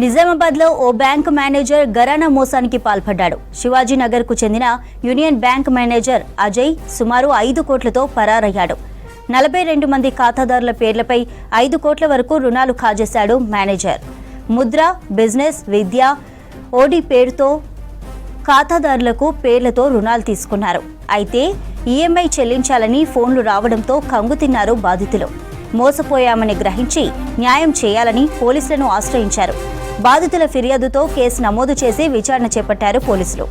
నిజామాబాద్ లో ఓ bank manager ఘరానా మోసానికి పాల్పడ్డాడు. శివాజీ నగర్ కు చెందిన యూనియన్ బ్యాంక్ మేనేజర్ అజయ్ సుమారు 5 కోట్లతో పరారయ్యాడు. 42 మంది ఖాతాదారుల పేర్లపై 5 కోట్ల వరకు రుణాలు కాజేశాడు మేనేజర్. ముద్ర, బిజినెస్, విద్య, ఓడి పేరుతో ఖాతాదారులకు పేర్లతో రుణాలు తీసుకున్నారు. అయితే ఈఎంఐ చెల్లించాలని ఫోన్లు రావడంతో కంగుతిన్నారు బాధితులు. మోసపోయామని గ్రహించి న్యాయం చేయాలని పోలీసులను ఆశ్రయించారు. బాధితుల ఫిర్యాదుతో కేసు నమోదు చేసి విచారణ చేపట్టారు పోలీసులు.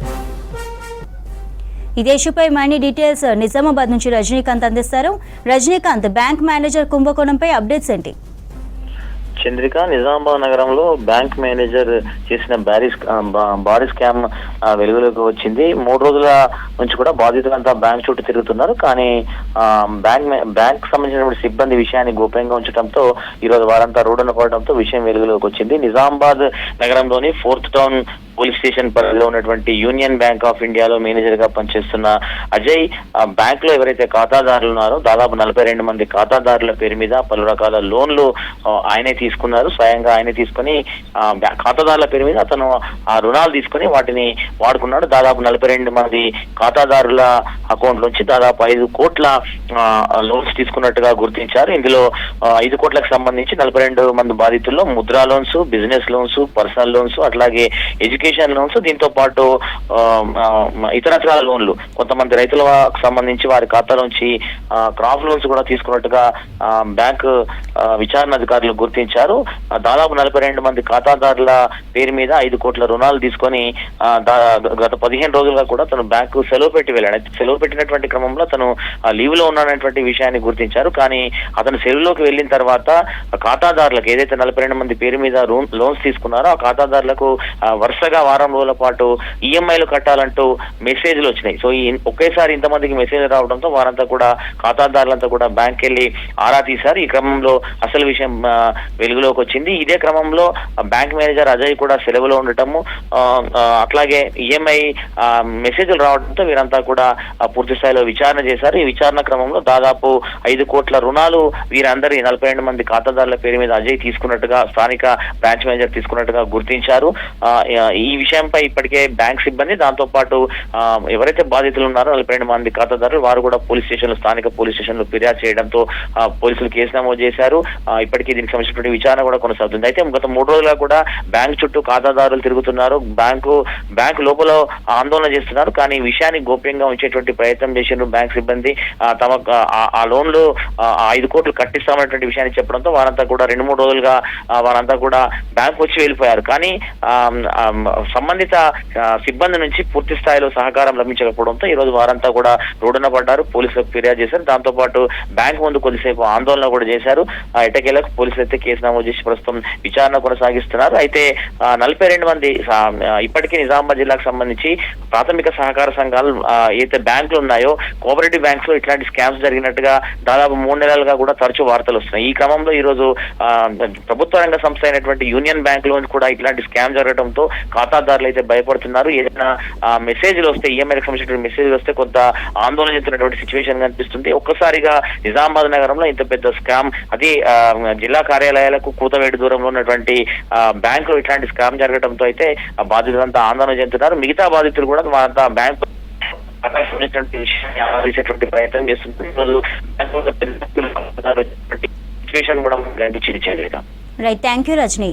ఇదే ఇష్యూపై మరిన్ని డీటెయిల్స్ నిజామాబాద్ నుంచి రజనీకాంత్ అందిస్తారు. రజనీకాంత్, బ్యాంక్ మేనేజర్ కుంభకోణంపై అప్డేట్స్ ఏంటి? చంద్రిక, నిజామాబాద్ నగరంలో బ్యాంక్ మేనేజర్ చేసిన భారీ స్కామ్ వెలుగులోకి వచ్చింది. 3 రోజుల నుంచి కూడా బాధితులంతా బ్యాంక్ చుట్టూ తిరుగుతున్నారు. కానీ బ్యాంక్ సంబంధించినటువంటి సిబ్బంది విషయాన్ని గోప్యంగా ఉంచడంతో ఈరోజు వారంతా రోడ్డున పడడంతో విషయం వెలుగులోకి వచ్చింది. నిజామాబాద్ నగరంలోని 4th టౌన్ పోలీస్ స్టేషన్ పరిధిలో ఉన్నటువంటి యూనియన్ బ్యాంక్ ఆఫ్ ఇండియాలో మేనేజర్ గా పనిచేస్తున్న అజయ్ బ్యాంక్ లో ఎవరైతే ఖాతాదారులు ఉన్నారో దాదాపు 42 మంది ఖాతాదారుల పేరు మీద పలు రకాల లోన్లు ఆయనే తీసుకున్నారు. స్వయంగా ఆయనే తీసుకుని ఖాతాదారుల పేరు మీద అతను ఆ రుణాలు తీసుకుని వాటిని వాడుకున్నాడు. దాదాపు 42 మంది ఖాతాదారుల అకౌంట్ నుంచి దాదాపు 5 కోట్ల లోన్స్ తీసుకున్నట్టుగా గుర్తించారు. ఇందులో 5 కోట్లకు సంబంధించి 42 మంది బాధితుల్లో Mudra loans, business loans, personal loans, అట్లాగే ఎడ్యుకేషన్ లోన్స్, దీంతో పాటు ఇతరత్ర లోన్లు, కొంతమంది రైతులకు సంబంధించి వారి ఖాతాలోంచి క్రాప్ లోన్స్ కూడా తీసుకున్నట్టుగా బ్యాంక్ విచారణ అధికారులు గుర్తించారు. దాదాపు 42 మంది ఖాతాదారుల పేరు మీద 5 కోట్ల రుణాలు తీసుకొని గత 15 రోజులుగా కూడా తను బ్యాంకు సెలవు పెట్టి వెళ్ళాడు. సెలవు పెట్టినటువంటి క్రమంలో తను లీవ్ లో ఉన్నాడనేటువంటి విషయాన్ని గుర్తించారు. కానీ అతను సెలవులోకి వెళ్ళిన తర్వాత ఖాతాదారులకు ఏదైతే 42 మంది పేరు మీద లోన్స్ తీసుకున్నారో ఆ ఖాతాదారులకు వరుసగా వారం రోజుల పాటు ఈఎంఐలు కట్టాలంటూ మెసేజ్లు వచ్చినాయి. సో ఒకేసారి ఇంతమందికి మెసేజ్ రావడంతో వారంతా కూడా ఖాతాదారులంతా కూడా బ్యాంక్ వెళ్ళి ఆరా తీశారు. ఈ క్రమంలో అసలు విషయం వెలుగులోకి వచ్చింది. ఇదే క్రమంలో బ్యాంక్ మేనేజర్ అజయ్ కూడా సెలవులో ఉండటము, అట్లాగే ఈఎంఐ మెసేజ్లు రావడంతో వీరంతా కూడా పూర్తి స్థాయిలో విచారణ చేశారు. ఈ విచారణ క్రమంలో దాదాపు 5 కోట్ల రుణాలు వీరందరి 42 మంది ఖాతాదారుల పేరు మీద అజయ్ తీసుకున్నట్టుగా స్థానిక బ్రాంచ్ మేనేజర్ తీసుకున్నట్టుగా గుర్తించారు. ఈ విషయంపై ఇప్పటికే బ్యాంక్ సిబ్బంది, దాంతో పాటు ఎవరైతే బాధితులు ఉన్నారో 42 మంది ఖాతాదారులు వారు కూడా స్థానిక పోలీస్ స్టేషన్ లో ఫిర్యాదు చేయడంతో పోలీసులు కేసు నమోదు చేశారు. ఇప్పటికీ దీనికి సంబంధించిన విచారణ కూడా కొనసాగుతుంది. అయితే గత 3 రోజులుగా కూడా బ్యాంక్ చుట్టూ ఖాతాదారులు తిరుగుతున్నారు. బ్యాంకు లోపల ఆందోళన చేస్తున్నారు. కానీ ఈ విషయాన్ని గోప్యంగా ఉంచేటువంటి ప్రయత్నం చేసిన బ్యాంక్ సిబ్బంది తమ ఆ లోన్లు 5 కోట్లు కట్టిస్తామనేటువంటి విషయాన్ని చెప్పడంతో వారంతా కూడా 2-3 రోజులుగా వారంతా కూడా బ్యాంక్ వచ్చి వెళ్ళిపోయారు. కానీ సంబంధిత సిబ్బంది నుంచి పూర్తి స్థాయిలో సహకారం లభించకపోవడంతో ఈ రోజు వారంతా కూడా రోడ్డున పడ్డారు. పోలీసులకు ఫిర్యాదు చేశారు. దాంతో పాటు బ్యాంక్ ముందు కొద్దిసేపు ఆందోళన కూడా చేశారు. ఎటకేలకు పోలీసులు అయితే కేసు నమోదు చేసి ప్రస్తుతం విచారణ కొనసాగిస్తున్నారు. అయితే 42 మంది ఇప్పటికీ నిజామాబాద్ జిల్లాకు సంబంధించి ప్రాథమిక సహకార సంఘాలు ఏదైతే బ్యాంకులు ఉన్నాయో కోఆపరేటివ్ బ్యాంక్స్ లో ఇట్లాంటి స్కామ్స్ జరిగినట్టుగా దాదాపు 3 నెలలుగా కూడా తరచూ వార్తలు వస్తున్నాయి. ఈ క్రమంలో ఈ రోజు ప్రభుత్వ రంగ సంస్థ అయినటువంటి యూనియన్ బ్యాంక్ లో కూడా ఇట్లాంటి స్కామ్ జరగడంతో ఖాతాదారులు అయితే భయపడుతున్నారు. ఏదైనా మెసేజ్లు వస్తే, ఈఎంఐలకు సంబంధించిన మెసేజ్లు వస్తే కొంత ఆందోళన చెందుతున్నటువంటి సిచ్యువేషన్ కనిపిస్తుంది. ఒక్కసారిగా నిజామాబాద్ నగరంలో ఇంత పెద్ద స్కామ్, అది జిల్లా కార్యాలయాలకు కూతవేడు దూరంలో ఉన్నటువంటి బ్యాంకులో ఇట్లాంటి స్కామ్ జరగడంతో అయితే బాధితులంతా ఆందోళన చెందుతున్నారు. మిగతా బాధితులు కూడా వారంతా బ్యాంకు ప్రయత్నం చేస్తున్నారు. సిచ్యువేషన్ కూడా కనిపించింది. Right, thank you Rajani.